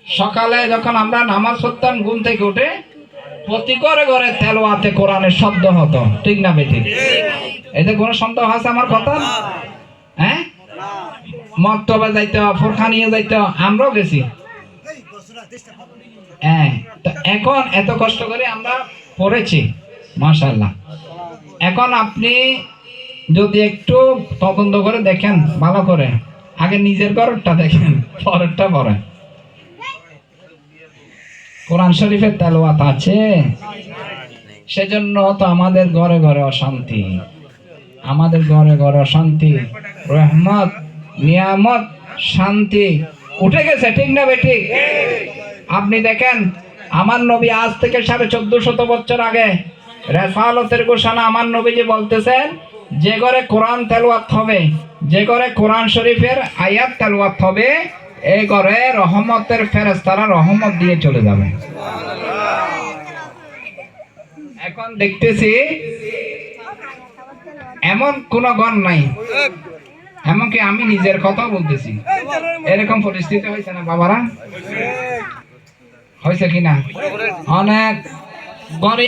সকালে যখন আমরা নামাজ পড়তাম ঘুম থেকে উঠে প্রতি ঘরে ঘরে তেলাওয়াতে কোরআনের শব্দ হতো, ঠিক না বেঠিক? এতে কোনো সন্দেহ আছে আমার কথা? হ্যাঁ, মক্তবে যাইতো, ফুরখানিয়ে যাইতো, আমরাও গেছি। হ্যাঁ, তো এখন এত কষ্ট করে আমরা পড়েছি, মাশাআল্লাহ। এখন আপনি যদি একটু তদন্ত করে দেখেন ভালো করে, আগে নিজের ঘরটা দেখেন, পরেরটা পড়েন। কোরআন শরীফের তেলাওয়াত আছে, সেজন্য তো আমাদের ঘরে ঘরে অশান্তি, আমাদের ঘরে ঘরে অশান্তি। রহমত, নিয়ামত, শান্তি উঠে গেছে, ঠিক না বেঠিক? আপনি দেখেন, আমার নবী আজ থেকে 1450 বছর আগে রেসালতের ঘোষণা আমার নবীজি বলতেছেন, যে ঘরে কোরআন তেলাওয়াত হবে, যে ঘরে কোরআন শরীফের আয়াত তেলাওয়াত হবে, এই ঘরে রহমতের ফেরেশতারা রহমত দিয়ে চলে যাবে। এখন দেখতেছি এমন কোন ঘর নাই, এমনকি আমি নিজের কথা বলতেছি, এরকম পরিস্থিতি হয়েছে না বাবারা? হয়েছে কিনা? অনেক ঘরে